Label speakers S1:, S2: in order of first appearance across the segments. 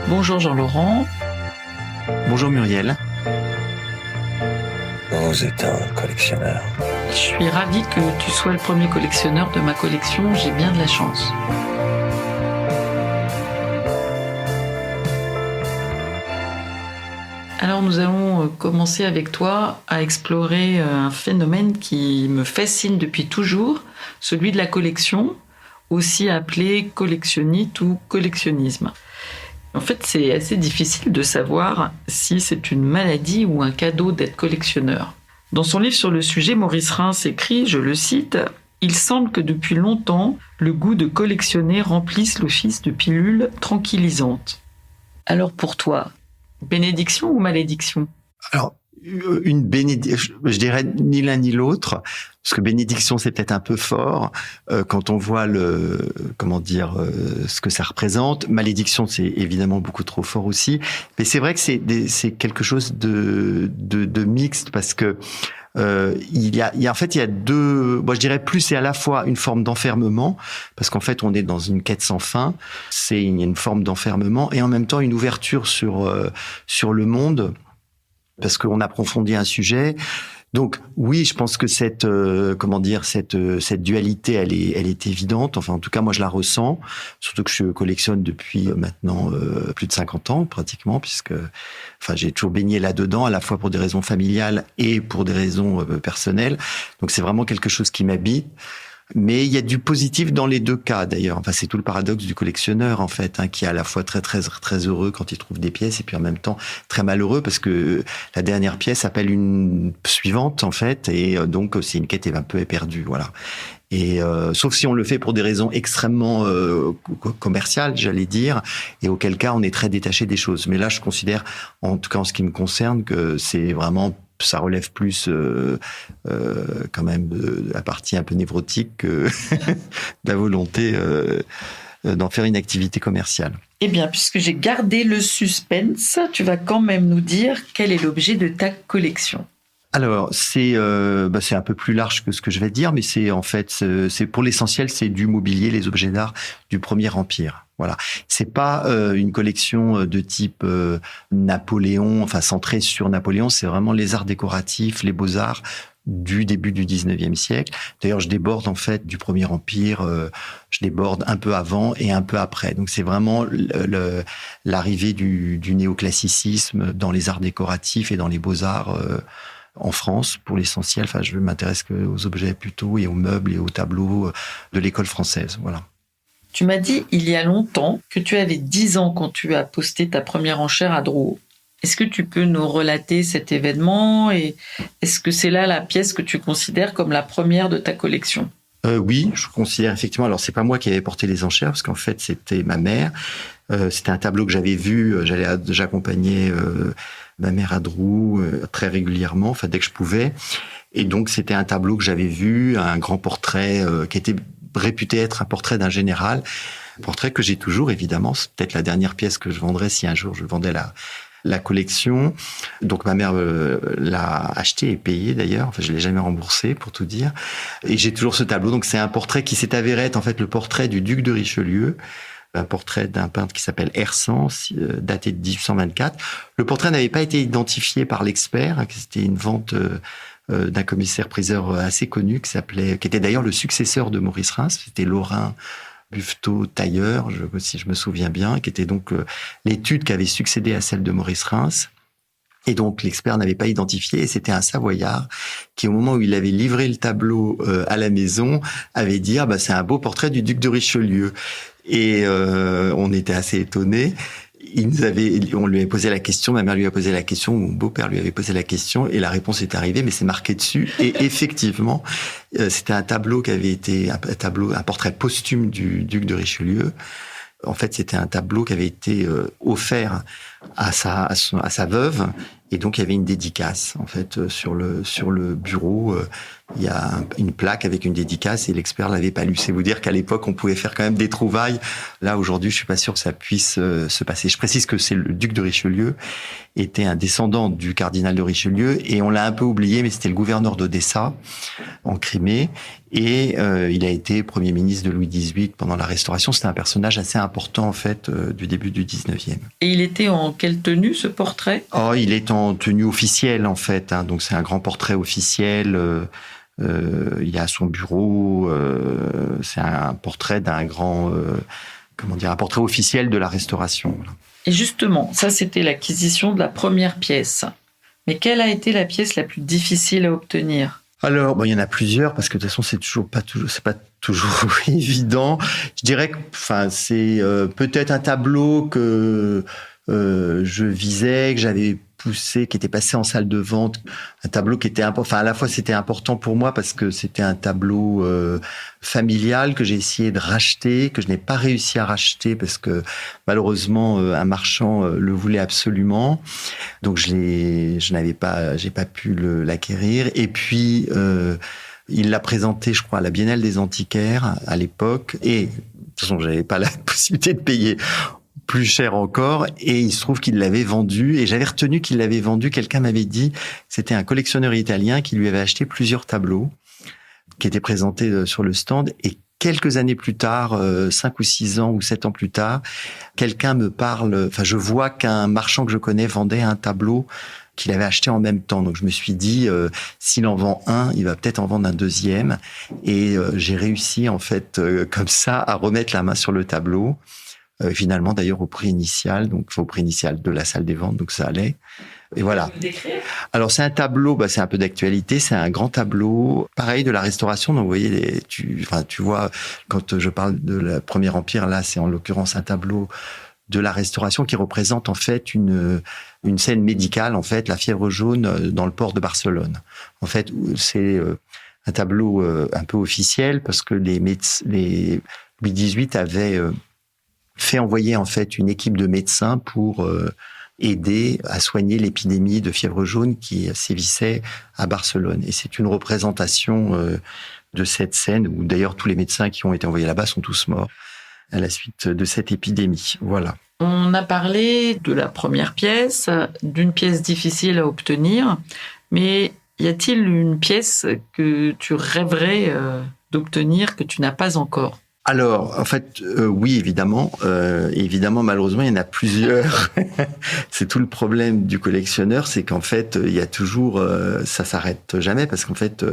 S1: Bonjour Jean-Laurent.
S2: Bonjour Muriel.
S3: Vous êtes un collectionneur.
S1: Je suis ravie que tu sois le premier collectionneur de ma collection, j'ai bien de la chance. Alors nous allons commencer avec toi à explorer un phénomène qui me fascine depuis toujours, celui de la collection, aussi appelé collectionnite ou collectionnisme. En fait, c'est assez difficile de savoir si c'est une maladie ou un cadeau d'être collectionneur. Dans son livre sur le sujet, Maurice Reims écrit, je le cite, « Il semble que depuis longtemps, le goût de collectionner remplisse l'office de pilule tranquillisante. » Alors pour toi, bénédiction ou malédiction ?
S2: Alors, une bénédiction, je dirais ni l'un ni l'autre, parce que bénédiction c'est peut-être un peu fort quand on voit ce que ça représente. Malédiction c'est évidemment beaucoup trop fort aussi, mais c'est vrai que c'est quelque chose de mixte parce que il y a deux, moi je dirais plus c'est à la fois une forme d'enfermement parce qu'en fait on est dans une quête sans fin, il y a une forme d'enfermement et en même temps une ouverture sur le monde parce qu'on approfondit un sujet. Donc oui, je pense que cette dualité, elle est évidente. Enfin, en tout cas, moi, je la ressens. Surtout que je collectionne depuis maintenant plus de 50 ans, pratiquement, puisque, j'ai toujours baigné là-dedans, à la fois pour des raisons familiales et pour des raisons personnelles. Donc c'est vraiment quelque chose qui m'habite. Mais il y a du positif dans les deux cas, d'ailleurs. Enfin, c'est tout le paradoxe du collectionneur, en fait, qui est à la fois très, très, très heureux quand il trouve des pièces et puis en même temps très malheureux parce que la dernière pièce appelle une suivante, en fait, et donc c'est une quête un peu éperdue, voilà. Et sauf si on le fait pour des raisons extrêmement commerciales, j'allais dire, et auquel cas on est très détaché des choses. Mais là, je considère, en tout cas en ce qui me concerne, que c'est vraiment ça relève plus quand même de la partie un peu névrotique que de la volonté d'en faire une activité commerciale.
S1: Eh bien, puisque j'ai gardé le suspense, tu vas quand même nous dire quel est l'objet de ta collection.
S2: Alors, c'est un peu plus large que ce que je vais dire, mais c'est pour l'essentiel, c'est du mobilier, les objets d'art du Premier Empire. Voilà, c'est pas une collection de type Napoléon, enfin centrée sur Napoléon. C'est vraiment les arts décoratifs, les beaux-arts du début du 19e siècle. D'ailleurs, je déborde en fait du Premier Empire. Je déborde un peu avant et un peu après. Donc, c'est vraiment l'arrivée du néoclassicisme dans les arts décoratifs et dans les beaux-arts. En France, pour l'essentiel, je m'intéresse aux objets plutôt et aux meubles et aux tableaux de l'école française, voilà.
S1: Tu m'as dit il y a longtemps que tu avais 10 ans quand tu as posté ta première enchère à Drouot. Est-ce que tu peux nous relater cet événement et est-ce que c'est là la pièce que tu considères comme la première de ta collection ?
S2: Oui, je considère effectivement. Alors, c'est pas moi qui avais porté les enchères parce qu'en fait, c'était ma mère. C'était un tableau que j'avais vu. J'accompagnais ma mère à Drouot très régulièrement, dès que je pouvais. Et donc, c'était un tableau que j'avais vu, un grand portrait qui était réputé être un portrait d'un général. Un portrait que j'ai toujours, évidemment. C'est peut-être la dernière pièce que je vendrais si un jour je vendais la collection. Donc ma mère l'a acheté et payé d'ailleurs. Je l'ai jamais remboursé pour tout dire. Et j'ai toujours ce tableau. Donc c'est un portrait qui s'est avéré être en fait le portrait du duc de Richelieu. Un portrait d'un peintre qui s'appelle Hersant, daté de 1824. Le portrait n'avait pas été identifié par l'expert. C'était une vente d'un commissaire-priseur assez connu qui était d'ailleurs le successeur de Maurice Reims. C'était Laurin Buffetot Tailleur, si je me souviens bien, qui était donc l'étude qui avait succédé à celle de Maurice Reims. Et donc, l'expert n'avait pas identifié, et c'était un Savoyard qui, au moment où il avait livré le tableau à la maison, avait dit « Ah, c'est un beau portrait du duc de Richelieu ». Et on était assez étonnés. On lui avait posé la question, ma mère lui a posé la question, mon beau-père lui avait posé la question, et la réponse est arrivée, mais c'est marqué dessus. Et effectivement, c'était un tableau qui avait été un portrait posthume du duc de Richelieu. En fait, c'était un tableau qui avait été offert à sa veuve Et donc, il y avait une dédicace, en fait, sur le bureau. Il y a une plaque avec une dédicace et l'expert l'avait pas lu. C'est vous dire qu'à l'époque, on pouvait faire quand même des trouvailles. Là, aujourd'hui, je suis pas sûr que ça puisse se passer. Je précise que c'est le duc de Richelieu, était un descendant du cardinal de Richelieu, et on l'a un peu oublié, mais c'était le gouverneur d'Odessa, en Crimée, et il a été Premier ministre de Louis XVIII pendant la Restauration. C'était un personnage assez important, en fait, du début du 19e.
S1: Et il était en quelle tenue, ce portrait ?
S2: Oh, il est en tenue officielle, en fait, hein, donc c'est un grand portrait officiel. Il y a son bureau, c'est un portrait d'un grand, un portrait officiel de la Restauration. Voilà.
S1: Et justement, ça c'était l'acquisition de la première pièce. Mais quelle a été la pièce la plus difficile à obtenir ?
S2: Alors, il y en a plusieurs parce que de toute façon c'est pas toujours évident. Je dirais que, c'est peut-être un tableau que je visais, que j'avais poussé, qui était passé en salle de vente, un tableau qui était à la fois c'était important pour moi parce que c'était un tableau familial que j'ai essayé de racheter, que je n'ai pas réussi à racheter parce que malheureusement un marchand le voulait absolument, donc j'ai pas pu l'acquérir. Et puis il l'a présenté, je crois, à la Biennale des Antiquaires à l'époque, et de toute façon j'avais pas la possibilité de payer plus cher encore, et il se trouve qu'il l'avait vendu, et j'avais retenu qu'il l'avait vendu. Quelqu'un m'avait dit que c'était un collectionneur italien qui lui avait acheté plusieurs tableaux qui étaient présentés sur le stand, et quelques années plus tard, 5 ou 6 ans ou 7 ans plus tard, quelqu'un me parle, je vois qu'un marchand que je connais vendait un tableau qu'il avait acheté en même temps. Donc je me suis dit, s'il en vend un, il va peut-être en vendre un deuxième, et j'ai réussi en fait comme ça à remettre la main sur le tableau. Finalement, d'ailleurs, au prix initial de la salle des ventes, donc ça allait. Et voilà. Alors, c'est un tableau, c'est un peu d'actualité, c'est un grand tableau, pareil, de la Restauration. Donc, vous voyez, tu vois, quand je parle de la Premier Empire, là, c'est en l'occurrence un tableau de la Restauration qui représente, en fait, une scène médicale, en fait, la fièvre jaune dans le port de Barcelone. En fait, c'est un tableau un peu officiel parce que Louis XVIII avait fait envoyer en fait une équipe de médecins pour aider à soigner l'épidémie de fièvre jaune qui sévissait à Barcelone. Et c'est une représentation de cette scène où d'ailleurs tous les médecins qui ont été envoyés là-bas sont tous morts à la suite de cette épidémie. Voilà.
S1: On a parlé de la première pièce, d'une pièce difficile à obtenir, mais y a-t-il une pièce que tu rêverais d'obtenir que tu n'as pas encore ?
S2: Alors, en fait, oui, évidemment. Évidemment, malheureusement, il y en a plusieurs. C'est tout le problème du collectionneur, c'est qu'en fait, il y a toujours, ça s'arrête jamais, parce qu'en fait,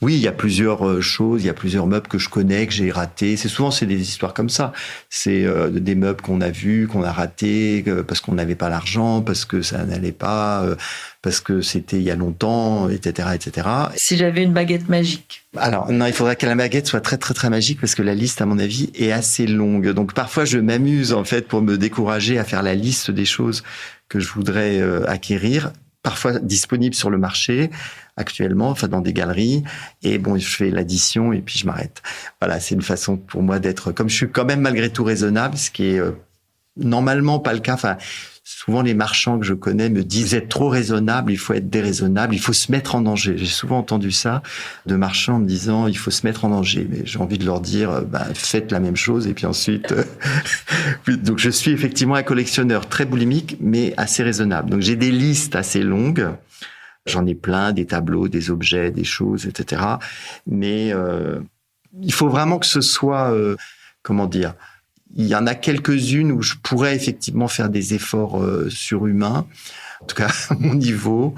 S2: oui, il y a plusieurs choses, il y a plusieurs meubles que je connais, que j'ai ratés. C'est des histoires comme ça. C'est des meubles qu'on a vus, qu'on a ratés, parce qu'on n'avait pas l'argent, parce que ça n'allait pas, parce que c'était il y a longtemps, etc., etc.
S1: Si j'avais une baguette magique.
S2: Alors, non, il faudrait que la baguette soit très, très, très magique parce que la liste, à mon avis, est assez longue. Donc, parfois, je m'amuse, en fait, pour me décourager à faire la liste des choses que je voudrais acquérir, parfois disponibles sur le marché, actuellement, dans des galeries. Et bon, je fais l'addition et puis je m'arrête. Voilà, c'est une façon pour moi d'être, comme je suis quand même malgré tout raisonnable, ce qui est normalement pas le cas. Souvent, les marchands que je connais me disent être trop raisonnable, il faut être déraisonnable, il faut se mettre en danger. J'ai souvent entendu ça de marchands me disant il faut se mettre en danger. Mais j'ai envie de leur dire faites la même chose et puis ensuite. Donc, je suis effectivement un collectionneur très boulimique, mais assez raisonnable. Donc, j'ai des listes assez longues. J'en ai plein, des tableaux, des objets, des choses, etc. Mais il faut vraiment que ce soit, il y en a quelques-unes où je pourrais effectivement faire des efforts surhumains, en tout cas à mon niveau.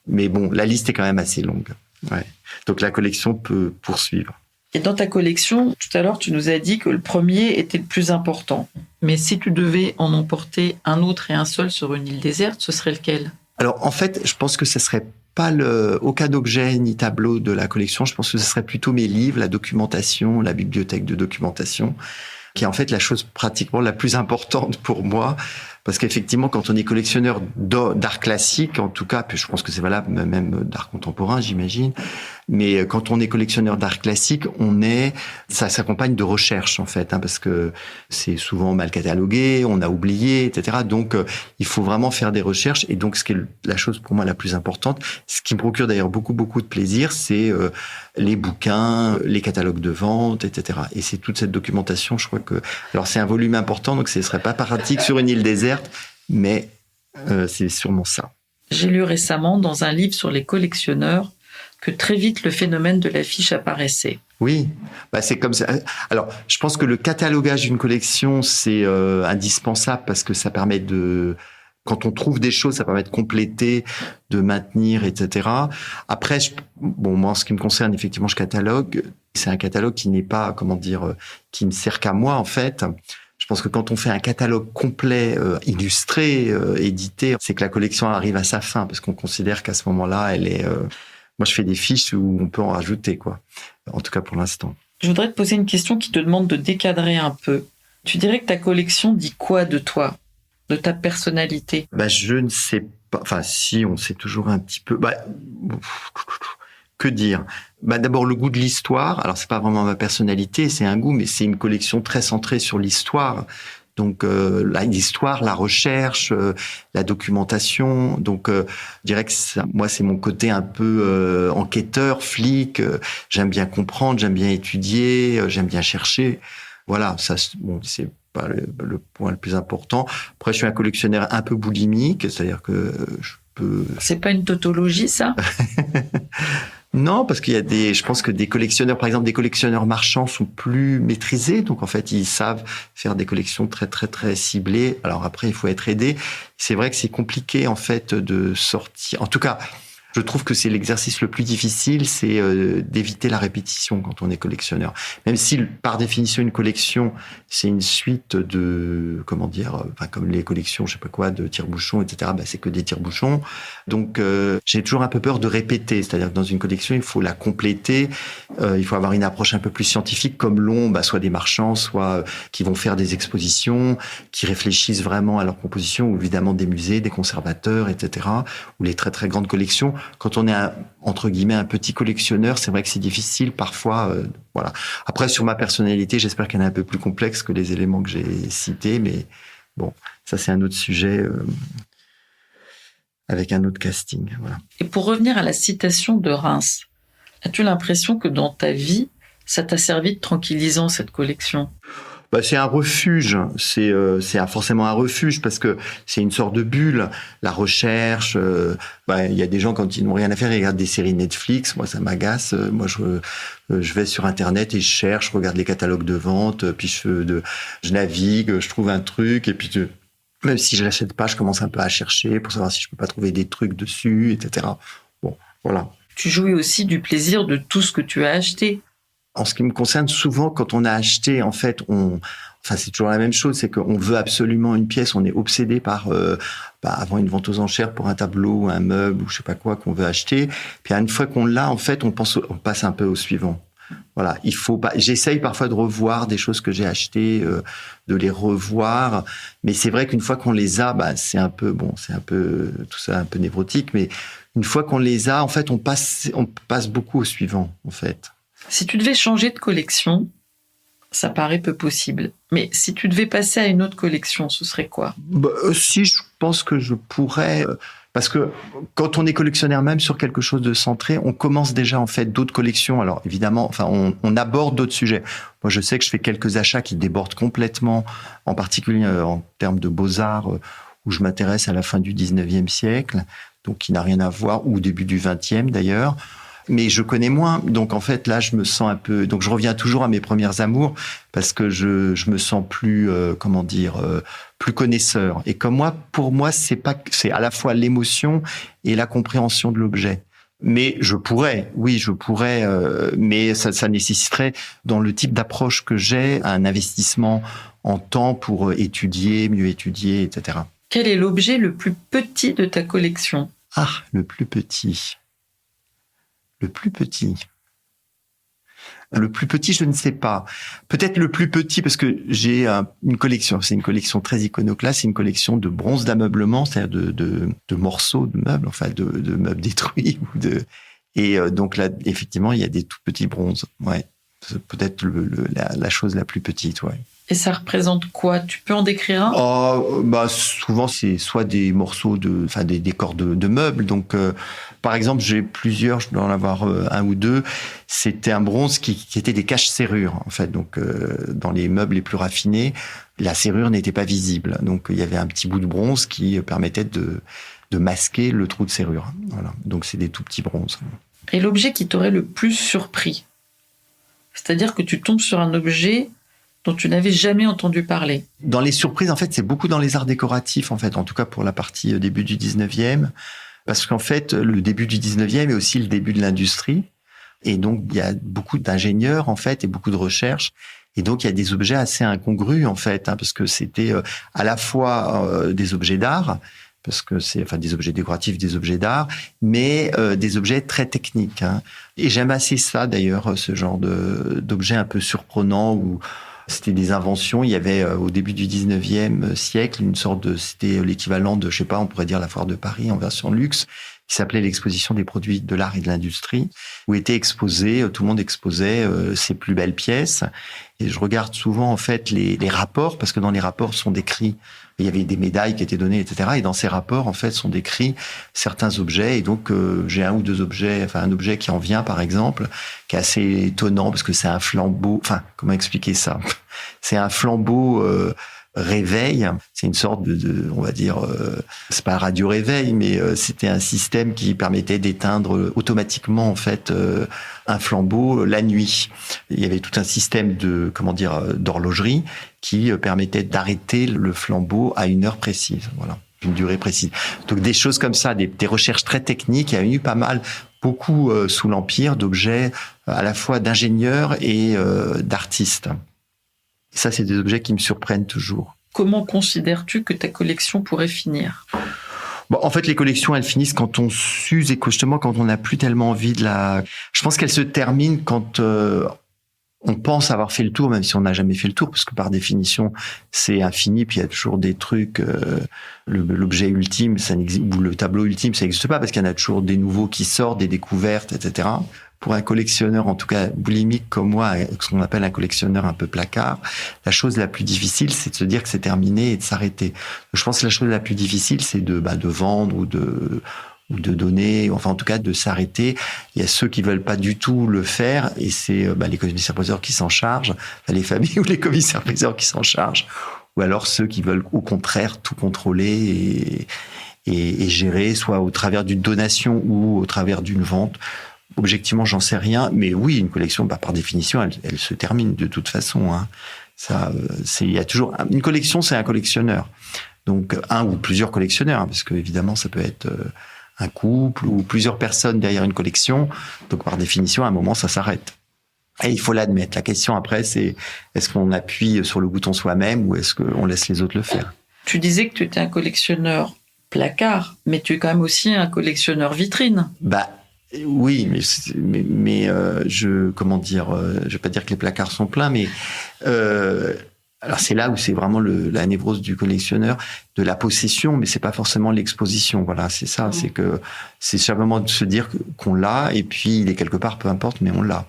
S2: Mais bon, la liste est quand même assez longue. Ouais. Donc la collection peut poursuivre.
S1: Et dans ta collection, tout à l'heure, tu nous as dit que le premier était le plus important. Mais si tu devais en emporter un autre et un seul sur une île déserte, ce serait lequel ? Alors,
S2: en fait, je pense que ce serait pas aucun objet ni tableau de la collection. Je pense que ce serait plutôt mes livres, la documentation, la bibliothèque de documentation, qui est en fait la chose pratiquement la plus importante pour moi. Parce qu'effectivement, quand on est collectionneur d'art classique, en tout cas, puis je pense que c'est valable même d'art contemporain, j'imagine, Mais quand on est collectionneur d'art classique, ça s'accompagne de recherches en fait, parce que c'est souvent mal catalogué, on a oublié, etc. Donc il faut vraiment faire des recherches. Et donc ce qui est la chose pour moi la plus importante, ce qui me procure d'ailleurs beaucoup de plaisir, c'est les bouquins, les catalogues de vente, etc. Et c'est toute cette documentation, je crois que... Alors c'est un volume important, donc ce ne serait pas pratique sur une île déserte, mais c'est sûrement ça.
S1: J'ai lu récemment dans un livre sur les collectionneurs que très vite le phénomène de l'affiche apparaissait.
S2: Oui, c'est comme ça. Alors, je pense que le catalogage d'une collection, c'est indispensable parce que ça permet quand on trouve des choses, ça permet de compléter, de maintenir, etc. Après, moi, en ce qui me concerne, effectivement, je catalogue. C'est un catalogue qui n'est pas, qui ne sert qu'à moi, en fait. Je pense que quand on fait un catalogue complet, illustré, édité, c'est que la collection arrive à sa fin, parce qu'on considère qu'à ce moment-là, elle est... Moi, je fais des fiches où on peut en rajouter, quoi. En tout cas, pour l'instant.
S1: Je voudrais te poser une question qui te demande de décadrer un peu. Tu dirais que ta collection dit quoi de toi, de ta personnalité ?
S2: Je ne sais pas. Enfin, si, on sait toujours un petit peu. Que dire ? D'abord, le goût de l'histoire. Alors, c'est pas vraiment ma personnalité, c'est un goût, mais c'est une collection très centrée sur l'histoire. Donc, l'histoire, la recherche, la documentation. Donc, je dirais que moi, c'est mon côté un peu enquêteur, flic. J'aime bien comprendre, j'aime bien étudier, j'aime bien chercher. Voilà, ça, c'est pas le point le plus important. Après, je suis un collectionneur un peu boulimique, c'est-à-dire que je peux...
S1: C'est pas une tautologie, ça ?
S2: Non, parce qu'il y a je pense que des collectionneurs, par exemple, des collectionneurs marchands sont plus maîtrisés. Donc, en fait, ils savent faire des collections très, très, très ciblées. Alors après, il faut être aidé. C'est vrai que c'est compliqué, en fait, de sortir. En tout cas, je trouve que c'est l'exercice le plus difficile, c'est d'éviter la répétition quand on est collectionneur. Même si, par définition, une collection, c'est une suite de, comme les collections, je sais pas quoi, de tire-bouchons, etc. C'est que des tire-bouchons. Donc, j'ai toujours un peu peur de répéter. C'est-à-dire que dans une collection, il faut la compléter. Il faut avoir une approche un peu plus scientifique, comme l'ont soit des marchands, soit qui vont faire des expositions, qui réfléchissent vraiment à leur composition, ou évidemment des musées, des conservateurs, etc. Ou les très très grandes collections. Quand on est entre guillemets un petit collectionneur, c'est vrai que c'est difficile parfois. Voilà. Après, sur ma personnalité, j'espère qu'elle est un peu plus complexe que les éléments que j'ai cités, mais bon, ça c'est un autre sujet avec un autre casting. Voilà.
S1: Et pour revenir à la citation de Reims, as-tu l'impression que dans ta vie, ça t'a servi de tranquillisant cette collection ?
S2: C'est un refuge, c'est forcément un refuge parce que c'est une sorte de bulle. La recherche, il y a des gens quand ils n'ont rien à faire, ils regardent des séries Netflix. Moi, ça m'agace. Moi, je vais sur Internet et je cherche, je regarde les catalogues de vente, puis je navigue, je trouve un truc et puis même si je l'achète pas, je commence un peu à chercher pour savoir si je peux pas trouver des trucs dessus, etc. Bon, voilà.
S1: Tu jouis aussi du plaisir de tout ce que tu as acheté.
S2: En ce qui me concerne, souvent, quand on a acheté, en fait, c'est toujours la même chose, c'est qu'on veut absolument une pièce, on est obsédé par avant une vente aux enchères pour un tableau, un meuble ou je sais pas quoi qu'on veut acheter. Puis une fois qu'on l'a, en fait, on passe un peu au suivant. Voilà, j'essaye parfois de revoir des choses que j'ai achetées, de les revoir, mais c'est vrai qu'une fois qu'on les a, c'est un peu tout ça un peu névrotique, mais une fois qu'on les a, en fait, on passe beaucoup au suivant, en fait.
S1: Si tu devais changer de collection, ça paraît peu possible. Mais si tu devais passer à une autre collection, ce serait quoi ?
S2: Si, je pense que je pourrais... Parce que quand on est collectionneur même sur quelque chose de centré, on commence déjà en fait d'autres collections. Alors évidemment, on aborde d'autres sujets. Moi, je sais que je fais quelques achats qui débordent complètement, en particulier en termes de beaux-arts, où je m'intéresse à la fin du 19e siècle, donc qui n'a rien à voir, ou au début du 20e d'ailleurs. Mais je connais moins, donc en fait là je me sens un peu, donc je reviens toujours à mes premières amours parce que je me sens plus plus connaisseur. Et comme pour moi c'est à la fois l'émotion et la compréhension de l'objet. Mais je pourrais, mais ça nécessiterait dans le type d'approche que j'ai un investissement en temps pour mieux étudier, etc.
S1: Quel est l'objet le plus petit de ta collection ?
S2: Le plus petit. Le plus petit. Le plus petit, je ne sais pas. Peut-être le plus petit parce que j'ai une collection. C'est une collection très iconoclaste. C'est une collection de bronze d'ameublement, c'est-à-dire de morceaux de meubles, de meubles détruits Et donc là, effectivement, il y a des tout petits bronzes. Ouais, c'est peut-être la chose la plus petite. Ouais.
S1: Et ça représente quoi? Tu peux en décrire un?
S2: Souvent, c'est soit des morceaux des décors de meubles. Donc, par exemple, j'ai plusieurs, je dois en avoir un ou deux. C'était un bronze qui était des caches-serrures, en fait. Donc, dans les meubles les plus raffinés, la serrure n'était pas visible. Donc, il y avait un petit bout de bronze qui permettait de masquer le trou de serrure. Voilà. Donc, c'est des tout petits bronzes.
S1: Et l'objet qui t'aurait le plus surpris? C'est-à-dire que tu tombes sur un objet dont tu n'avais jamais entendu parler.
S2: Dans les surprises, en fait, c'est beaucoup dans les arts décoratifs, en fait, en tout cas pour la partie début du 19e, parce qu'en fait, le début du 19e est aussi le début de l'industrie, et donc il y a beaucoup d'ingénieurs, en fait, et beaucoup de recherches, et donc il y a des objets assez incongrus, en fait, parce que c'était à la fois des objets d'art, parce que c'est des objets décoratifs, des objets d'art, mais des objets très techniques. Et j'aime assez ça, d'ailleurs, ce genre d'objets un peu surprenants où c'était des inventions. Il y avait au début du 19e siècle c'était l'équivalent de, je sais pas, on pourrait dire la foire de Paris en version luxe, qui s'appelait l'exposition des produits de l'art et de l'industrie, où étaient exposés, tout le monde exposait ses plus belles pièces. Et je regarde souvent en fait les rapports, parce que dans les rapports sont décrits, il y avait des médailles qui étaient données, etc. Et dans ces rapports en fait sont décrits certains objets. Et donc j'ai un ou deux objets, un objet qui en vient par exemple, qui est assez étonnant parce que c'est un flambeau. Comment expliquer ça? C'est un flambeau réveil. C'est une sorte on va dire, c'est pas un radio réveil, mais c'était un système qui permettait d'éteindre automatiquement en fait un flambeau la nuit. Il y avait tout un système d'horlogerie qui permettait d'arrêter le flambeau à une heure précise. Voilà, une durée précise. Donc des choses comme ça, des recherches très techniques. Il y a eu beaucoup sous l'Empire d'objets à la fois d'ingénieurs et d'artistes. Ça, c'est des objets qui me surprennent toujours.
S1: Comment considères-tu que ta collection pourrait finir?
S2: En fait, les collections, elles finissent quand on s'use et justement quand on n'a plus tellement envie de la... Je pense qu'elles se terminent quand on pense avoir fait le tour, même si on n'a jamais fait le tour, parce que par définition, c'est infini, puis il y a toujours des trucs... l'objet ultime, ou le tableau ultime, ça n'existe pas, parce qu'il y en a toujours des nouveaux qui sortent, des découvertes, etc. Pour un collectionneur, en tout cas boulimique comme moi, ce qu'on appelle un collectionneur un peu placard, la chose la plus difficile, c'est de se dire que c'est terminé et de s'arrêter. Je pense que la chose la plus difficile, c'est de vendre ou de donner, enfin en tout cas de s'arrêter. Il y a ceux qui veulent pas du tout le faire et c'est les commissaires-priseurs qui s'en chargent, les familles ou les commissaires-priseurs qui s'en chargent, ou alors ceux qui veulent au contraire tout contrôler et gérer, soit au travers d'une donation ou au travers d'une vente. Objectivement, j'en sais rien, mais oui, une collection, par définition, elle se termine de toute façon. Il y a toujours une collection, c'est un collectionneur. Donc un ou plusieurs collectionneurs, parce que évidemment, ça peut être un couple ou plusieurs personnes derrière une collection. Donc par définition, à un moment, ça s'arrête. Et il faut l'admettre. La question après, c'est est-ce qu'on appuie sur le bouton soi-même ou est-ce qu'on laisse les autres le faire?
S1: Tu disais que tu étais un collectionneur placard, mais tu es quand même aussi un collectionneur vitrine.
S2: Oui, mais je vais pas dire que les placards sont pleins, mais alors c'est là où c'est vraiment la névrose du collectionneur, de la possession, mais c'est pas forcément l'exposition. Voilà, c'est ça, c'est que c'est simplement de se dire qu'on l'a et puis il est quelque part, peu importe, mais on l'a.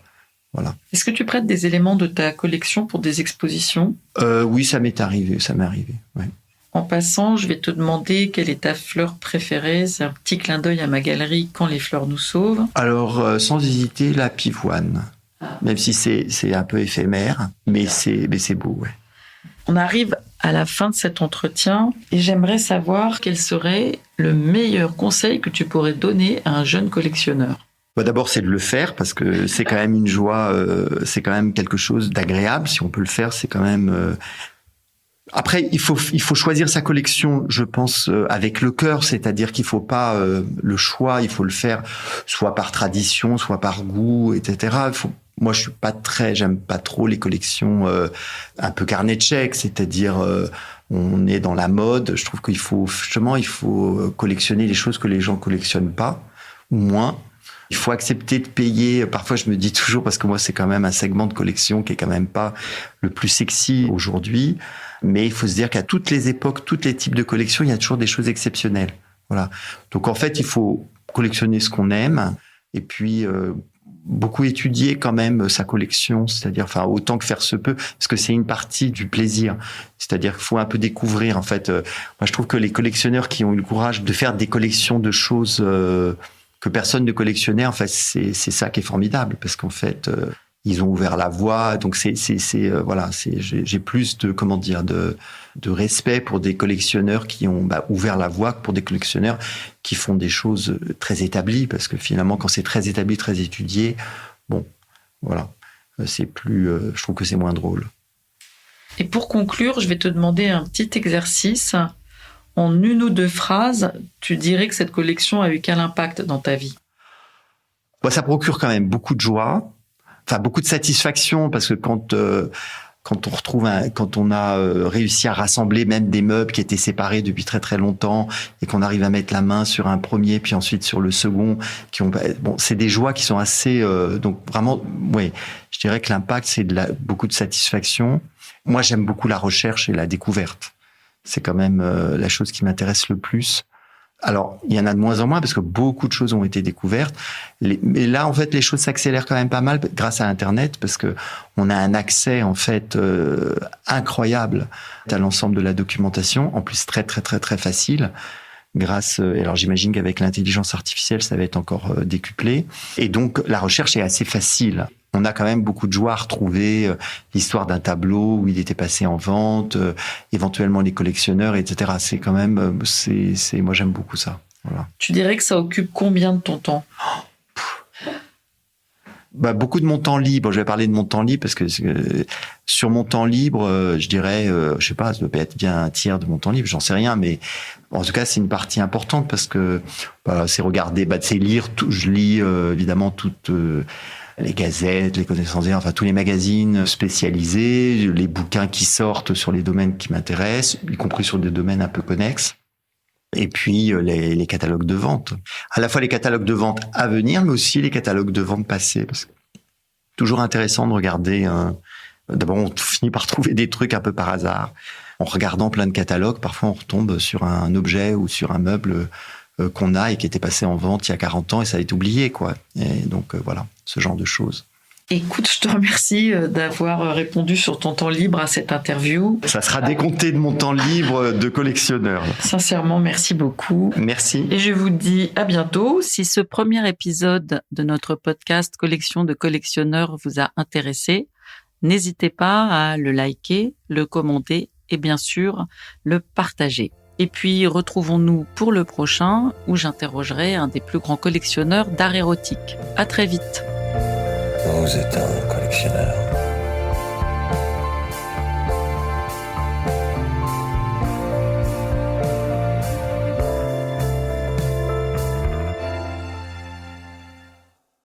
S2: Voilà.
S1: Est-ce que tu prêtes des éléments de ta collection pour des expositions?
S2: Oui, ça m'est arrivé. Ouais.
S1: En passant, je vais te demander quelle est ta fleur préférée. C'est un petit clin d'œil à ma galerie Quand les fleurs nous sauvent.
S2: Alors, sans hésiter, la pivoine. Même si c'est un peu éphémère, mais c'est beau, ouais.
S1: On arrive à la fin de cet entretien et j'aimerais savoir quel serait le meilleur conseil que tu pourrais donner à un jeune collectionneur.
S2: D'abord, c'est de le faire parce que c'est quand même une joie, c'est quand même quelque chose d'agréable. Si on peut le faire, c'est quand même... Après, il faut choisir sa collection, je pense, avec le cœur, c'est-à-dire qu'il faut pas le choix, il faut le faire soit par tradition, soit par goût, etc. Moi, j'aime pas trop les collections un peu carnet de chèques, c'est-à-dire on est dans la mode. Je trouve qu'il faut collectionner les choses que les gens collectionnent pas ou moins. Il faut accepter de payer. Parfois, je me dis toujours, parce que moi, c'est quand même un segment de collection qui est quand même pas le plus sexy aujourd'hui. Mais il faut se dire qu'à toutes les époques, tous les types de collections, il y a toujours des choses exceptionnelles. Voilà. Donc, en fait, il faut collectionner ce qu'on aime. Et puis, beaucoup étudier quand même sa collection, c'est-à-dire, enfin, autant que faire se peut, parce que c'est une partie du plaisir. C'est-à-dire qu'il faut un peu découvrir, en fait. Moi, je trouve que les collectionneurs qui ont eu le courage de faire des collections de choses que personne ne collectionnait, en fait, c'est ça qui est formidable, parce qu'en fait, ils ont ouvert la voie. Donc, j'ai plus de respect pour des collectionneurs qui ont ouvert la voie que pour des collectionneurs qui font des choses très établies, parce que finalement, quand c'est très établi, très étudié, c'est plus, je trouve que c'est moins drôle.
S1: Et pour conclure, je vais te demander un petit exercice. En une ou deux phrases, tu dirais que cette collection a eu quel impact dans ta vie?
S2: Ça procure quand même beaucoup de joie, beaucoup de satisfaction, parce que quand on a réussi à rassembler même des meubles qui étaient séparés depuis très très longtemps et qu'on arrive à mettre la main sur un premier puis ensuite sur le second, c'est des joies qui sont assez, donc vraiment, je dirais que l'impact c'est beaucoup de satisfaction. Moi, j'aime beaucoup la recherche et la découverte. C'est quand même la chose qui m'intéresse le plus. Alors, il y en a de moins en moins parce que beaucoup de choses ont été découvertes. Mais là, en fait, les choses s'accélèrent quand même pas mal grâce à Internet, parce que on a un accès, en fait, incroyable à l'ensemble de la documentation, en plus très, très, très, très facile. Alors j'imagine qu'avec l'intelligence artificielle, ça va être encore décuplé. Et donc, la recherche est assez facile. On a quand même beaucoup de joie à retrouver l'histoire d'un tableau où il était passé en vente, éventuellement les collectionneurs, etc. C'est quand même, moi j'aime beaucoup ça. Voilà.
S1: Tu dirais que ça occupe combien de ton temps?
S2: Beaucoup de mon temps libre. Je vais parler de mon temps libre parce que sur mon temps libre, je dirais, je sais pas, ça peut être bien un tiers de mon temps libre, j'en sais rien, mais en tout cas c'est une partie importante parce que c'est regarder, c'est lire. Je lis évidemment toutes les gazettes, les connaissances, tous les magazines spécialisés, les bouquins qui sortent sur les domaines qui m'intéressent, y compris sur des domaines un peu connexes. Et puis les catalogues de vente. À la fois les catalogues de vente à venir, mais aussi les catalogues de vente passés. Parce que toujours intéressant de regarder. D'abord, on finit par trouver des trucs un peu par hasard. En regardant plein de catalogues, parfois on retombe sur un objet ou sur un meuble qu'on a et qui était passé en vente il y a 40 ans et ça a été oublié, quoi. Et donc voilà, ce genre de choses.
S1: Écoute, je te remercie d'avoir répondu sur ton temps libre à cette interview.
S2: Ça sera décompté de mon temps libre de collectionneur.
S1: Sincèrement, merci beaucoup.
S2: Merci.
S1: Et je vous dis à bientôt. Si ce premier épisode de notre podcast Collection de collectionneurs vous a intéressé, n'hésitez pas à le liker, le commenter et bien sûr le partager. Et puis, retrouvons-nous pour le prochain où j'interrogerai un des plus grands collectionneurs d'art érotique. À très vite.
S3: Vous êtes un collectionneur.